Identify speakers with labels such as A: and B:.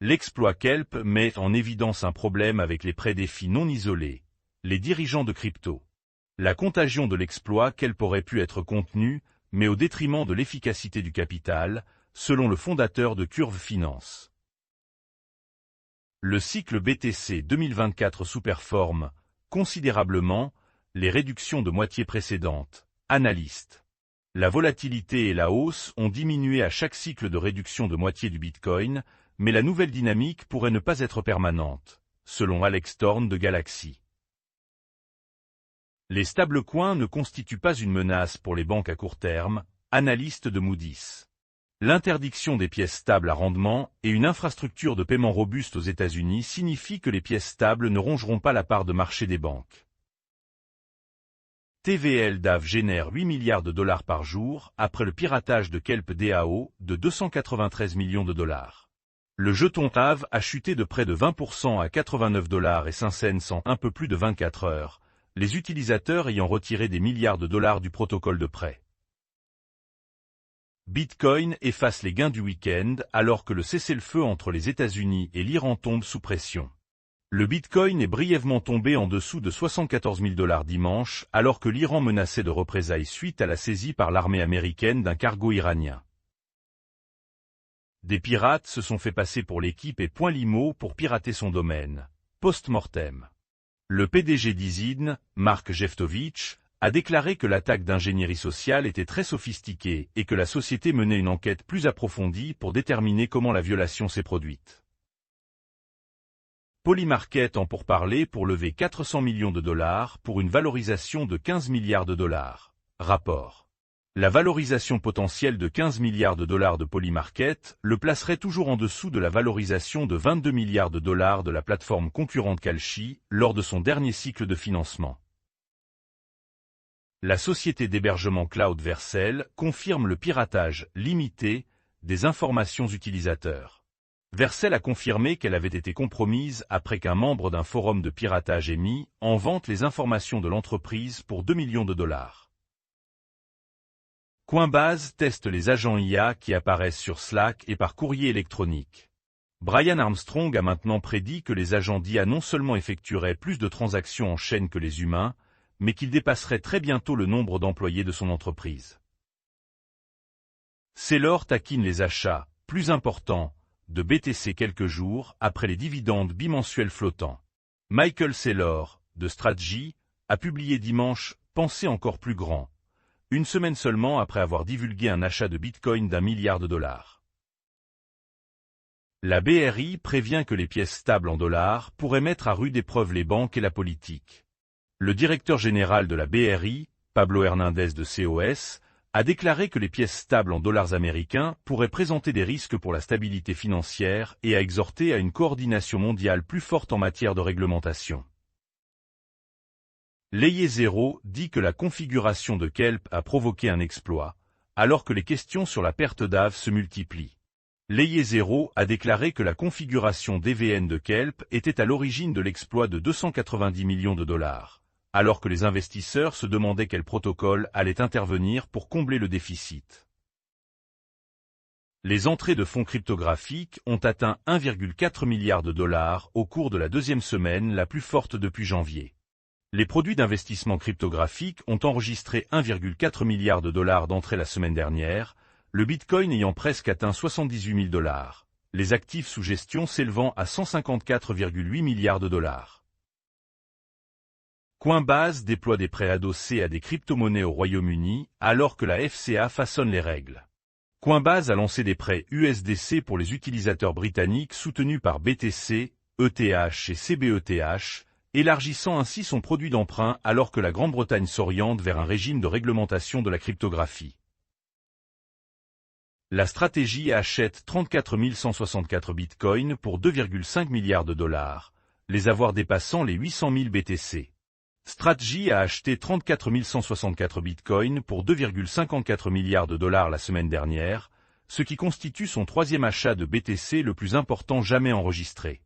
A: L'exploit Kelp met en évidence un problème avec les prêts défis non isolés, les dirigeants de crypto. La contagion de l'exploit Kelp aurait pu être contenue, mais au détriment de l'efficacité du capital, selon le fondateur de Curve Finance. Le cycle BTC 2024 sous-performe considérablement les réductions de moitié précédentes. Analystes. La volatilité et la hausse ont diminué à chaque cycle de réduction de moitié du Bitcoin, mais la nouvelle dynamique pourrait ne pas être permanente, selon Alex Thorne de Galaxy. Les stablecoins ne constituent pas une menace pour les banques à court terme, analyste de Moody's. L'interdiction des pièces stables à rendement et une infrastructure de paiement robuste aux États-Unis signifient que les pièces stables ne rongeront pas la part de marché des banques. TVL DAV génère 8 milliards de dollars par jour après le piratage de Kelp DAO de 293 millions de dollars. Le jeton TAV a chuté de près de 20% à 89,05 $ en un peu plus de 24 heures, les utilisateurs ayant retiré des milliards de dollars du protocole de prêt. Bitcoin efface les gains du week-end alors que le cessez-le-feu entre les États-Unis et l'Iran tombe sous pression. Le Bitcoin est brièvement tombé en dessous de 74 000 $ dimanche alors que l'Iran menaçait de représailles suite à la saisie par l'armée américaine d'un cargo iranien. Des pirates se sont fait passer pour l'équipe et .limo pour pirater son domaine. Post-mortem. Le PDG d'Izidn, Mark Jeftovic, a déclaré que l'attaque d'ingénierie sociale était très sophistiquée et que la société menait une enquête plus approfondie pour déterminer comment la violation s'est produite. Polymarket en pourparlers pour lever 400 millions de dollars pour une valorisation de 15 milliards de dollars. Rapport. La valorisation potentielle de 15 milliards de dollars de Polymarket le placerait toujours en dessous de la valorisation de 22 milliards de dollars de la plateforme concurrente Kalshi lors de son dernier cycle de financement. La société d'hébergement cloud Vercel confirme le piratage limité des informations utilisateurs. Vercel a confirmé qu'elle avait été compromise après qu'un membre d'un forum de piratage ait mis en vente les informations de l'entreprise pour 2 millions de dollars. Coinbase teste les agents IA qui apparaissent sur Slack et par courrier électronique. Brian Armstrong a maintenant prédit que les agents d'IA non seulement effectueraient plus de transactions en chaîne que les humains, mais qu'il dépasserait très bientôt le nombre d'employés de son entreprise. Saylor taquine les achats, plus importants, de BTC quelques jours après les dividendes bimensuels flottants. Michael Saylor, de Strategy, a publié dimanche « Pensez encore plus grand », une semaine seulement après avoir divulgué un achat de Bitcoin d'1 milliard de dollars. La BRI prévient que les pièces stables en dollars pourraient mettre à rude épreuve les banques et la politique. Le directeur général de la BRI, Pablo Hernandez de COS, a déclaré que les pièces stables en dollars américains pourraient présenter des risques pour la stabilité financière et a exhorté à une coordination mondiale plus forte en matière de réglementation. Layer Zero dit que la configuration de Kelp a provoqué un exploit, alors que les questions sur la perte d'AV se multiplient. Layer Zero a déclaré que la configuration DVN de Kelp était à l'origine de l'exploit de 290 millions de dollars. Alors que les investisseurs se demandaient quel protocole allait intervenir pour combler le déficit. Les entrées de fonds cryptographiques ont atteint 1,4 milliard de dollars au cours de la deuxième semaine la plus forte depuis janvier. Les produits d'investissement cryptographiques ont enregistré 1,4 milliard de dollars d'entrées la semaine dernière, le Bitcoin ayant presque atteint 78 000 dollars, les actifs sous gestion s'élevant à 154,8 milliards de dollars. Coinbase déploie des prêts adossés à des crypto-monnaies au Royaume-Uni, alors que la FCA façonne les règles. Coinbase a lancé des prêts USDC pour les utilisateurs britanniques soutenus par BTC, ETH et CBETH, élargissant ainsi son produit d'emprunt alors que la Grande-Bretagne s'oriente vers un régime de réglementation de la cryptographie. La stratégie achète 34 164 bitcoins pour 2,5 milliards de dollars, les avoirs dépassant les 800 000 BTC. Strategy a acheté 34 164 bitcoins pour 2,54 milliards de dollars la semaine dernière, ce qui constitue son troisième achat de BTC le plus important jamais enregistré.